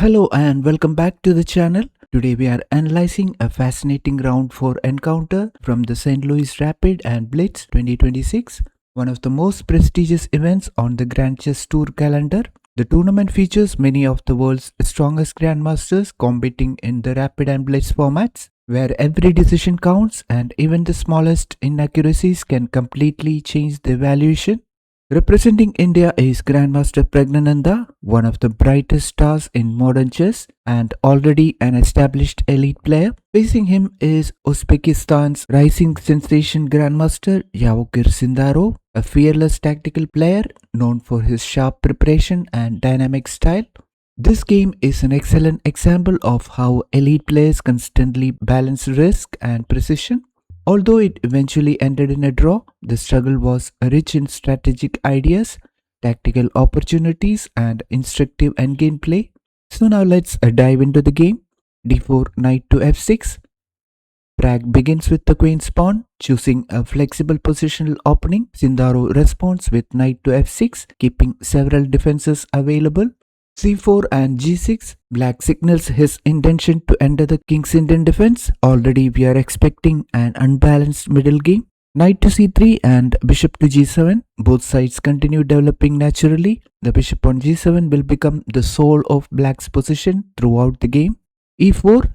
Hello and welcome back to the channel. Today we are analyzing a fascinating round 4 encounter from the Saint Louis Rapid and Blitz 2026, one of the most prestigious events on the Grand Chess Tour calendar. The tournament features many of the world's strongest grandmasters competing in the Rapid and Blitz formats, where every decision counts and even the smallest inaccuracies can completely change the evaluation. Representing India is Grandmaster Praggnanandhaa, one of the brightest stars in modern chess and already an established elite player. Facing him is Uzbekistan's rising sensation Grandmaster Javokhir Sindarov, a fearless tactical player known for his sharp preparation and dynamic style. This game is an excellent example of how elite players constantly balance risk and precision. Although it eventually ended in a draw, the struggle was rich in strategic ideas, tactical opportunities, and instructive endgame play. So now let's dive into the game. d4, knight to f6. Pragg begins with the queen's pawn, choosing a flexible positional opening. Sindarov responds with knight to f6, keeping several defenses available. c4 and g6, black signals his intention to enter the king's Indian defense. Already we are expecting an unbalanced middle game. Knight to c3 and bishop to g7, both sides continue developing naturally. The bishop on g7 will become the soul of black's position throughout the game. e4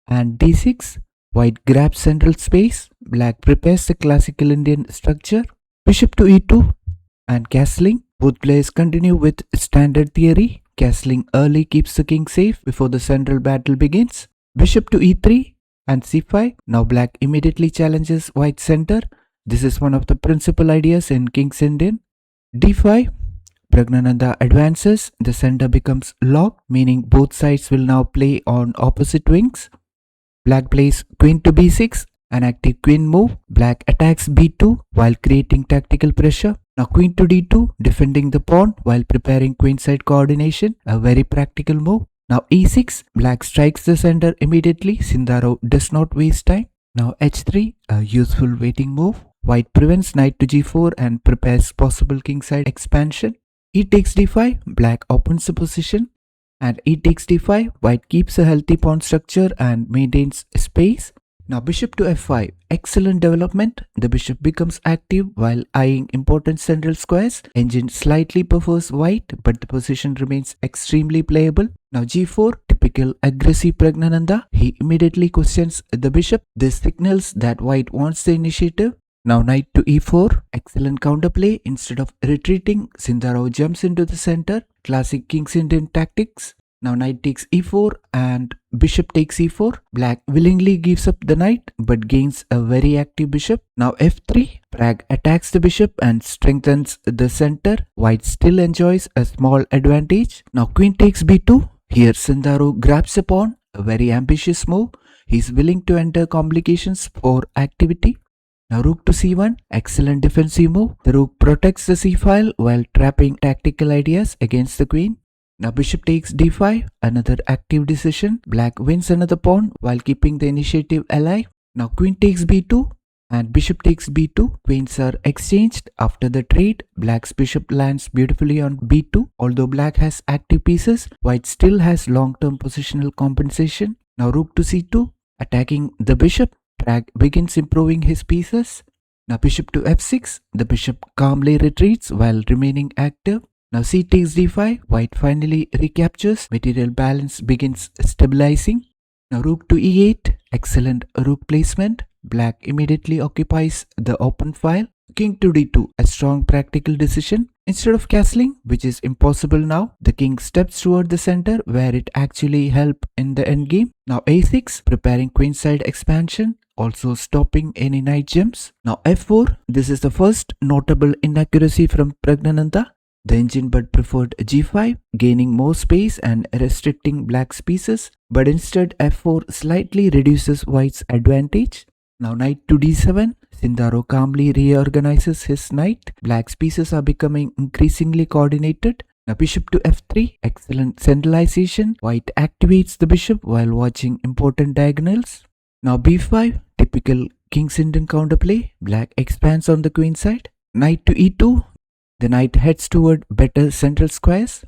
and d6, white grabs central space. Black prepares the classical Indian structure. Bishop to e2 and castling. Both players continue with standard theory. Castling early keeps the king safe before the central battle begins. Bishop to e3 and c5. Now black immediately challenges white's center. This is one of the principal ideas in King's Indian. d5. Praggnanandhaa advances. The center becomes locked, meaning both sides will now play on opposite wings. Black plays queen to b6, an active queen move. Black attacks b2 while creating tactical pressure. Now queen to d2, defending the pawn while preparing queenside coordination, a very practical move. Now e6, black strikes the center immediately. Sindarov does not waste time. Now h3, a useful waiting move. White prevents knight to g4 and prepares possible kingside expansion. E takes d5, black opens the position. And e takes d5, white keeps a healthy pawn structure and maintains space. Now bishop to f5, excellent development. The bishop becomes active while eyeing important central squares. Engine slightly prefers white, but the position remains extremely playable. Now g4, typical aggressive Praggnanandhaa. He immediately questions the bishop. This signals that white wants the initiative. Now knight to e4, excellent counterplay. Instead of retreating, Sindarov jumps into the center. Classic King's Indian tactics. Now knight takes e4 and bishop takes e4. Black willingly gives up the knight but gains a very active bishop. Now f3. Pragg attacks the bishop and strengthens the center. White still enjoys a small advantage. Now queen takes b2. Here Sindarov grabs a pawn. A very ambitious move. He is willing to enter complications for activity. Now rook to c1. Excellent defensive move. The rook protects the c-file while trapping tactical ideas against the queen. Now bishop takes d5, another active decision. Black wins another pawn while keeping the initiative alive. Now queen takes b2 and bishop takes b2. Queens are exchanged. After the trade, black's bishop lands beautifully on b2. Although black has active pieces, white still has long-term positional compensation. Now rook to c2, attacking the bishop. Pragg begins improving his pieces. Now bishop to f6, the bishop calmly retreats while remaining active. Now c takes d5, white finally recaptures, material balance begins stabilizing. Now rook to e8, excellent rook placement. Black immediately occupies the open file. King to d2, a strong practical decision. Instead of castling, which is impossible now, the king steps toward the center where it actually helps in the endgame. Now a6, preparing queenside expansion, also stopping any knight jumps. Now f4, this is the first notable inaccuracy from Praggnanandhaa. The engine but preferred g5, gaining more space and restricting black's pieces, but instead f4 slightly reduces white's advantage. Now knight to d7, Sindarov calmly reorganizes his knight. Black's pieces are becoming increasingly coordinated. Now bishop to f3, excellent centralization. White activates the bishop while watching important diagonals. Now b5, typical King's Indian counterplay. Black expands on the queen side. Knight to e2, the knight heads toward better central squares.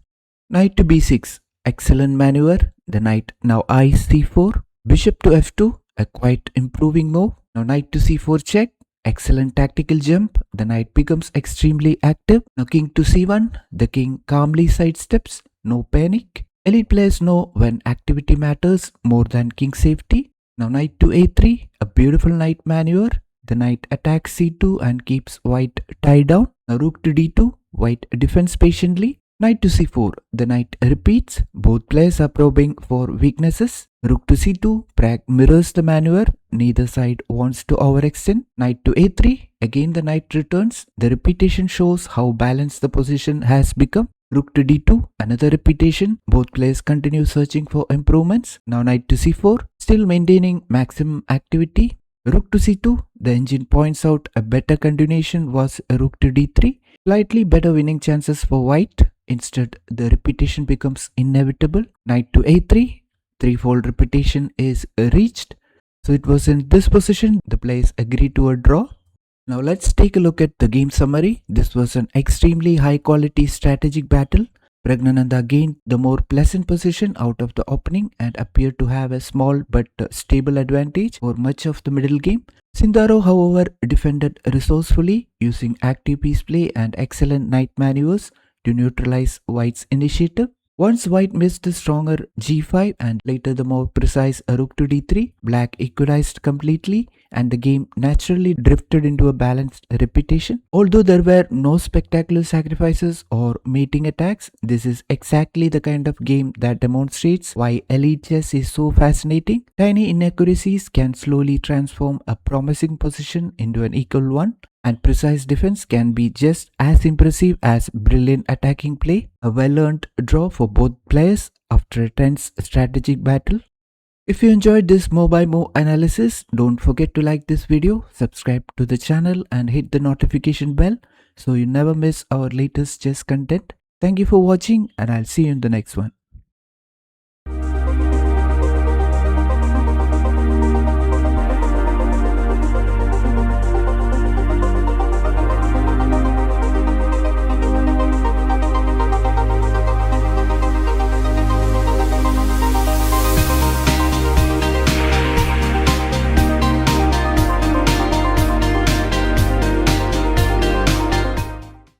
Knight to b6, excellent maneuver. The knight now eyes c4. Bishop to f2, a quite improving move. Now knight to c4 check. Excellent tactical jump. The knight becomes extremely active. Now king to c1. The king calmly sidesteps. No panic. Elite players know when activity matters more than king safety. Now knight to a3. A beautiful knight maneuver. The knight attacks c2 and keeps white tied down. Now rook to d2. White defends patiently. Knight to c4. The knight repeats. Both players are probing for weaknesses. Rook to c2. Pragg mirrors the maneuver. Neither side wants to overextend. Knight to a3. Again the knight returns. The repetition shows how balanced the position has become. Rook to d2. Another repetition. Both players continue searching for improvements. Now knight to c4. Still maintaining maximum activity. Rook to c2. The engine points out a better continuation was rook to d3. Slightly better winning chances for white. Instead, the repetition becomes inevitable. Knight to a3. Threefold repetition is reached. So it was in this position the players agreed to a draw. Now let's take a look at the game summary. This was an extremely high quality strategic battle. Praggnanandhaa gained the more pleasant position out of the opening and appeared to have a small but stable advantage for much of the middle game. Sindarov, however, defended resourcefully using active piece play and excellent knight maneuvers to neutralize white's initiative. Once white missed the stronger g5 and later the more precise rook to d3, black equalized completely and the game naturally drifted into a balanced repetition. Although there were no spectacular sacrifices or mating attacks, this is exactly the kind of game that demonstrates why elite chess is so fascinating. Tiny inaccuracies can slowly transform a promising position into an equal one, and precise defense can be just as impressive as brilliant attacking play. A well-earned draw for both players after a tense strategic battle. If you enjoyed this move-by-move analysis, don't forget to like this video, subscribe to the channel and hit the notification bell so you never miss our latest chess content. Thank you for watching and I'll see you in the next one.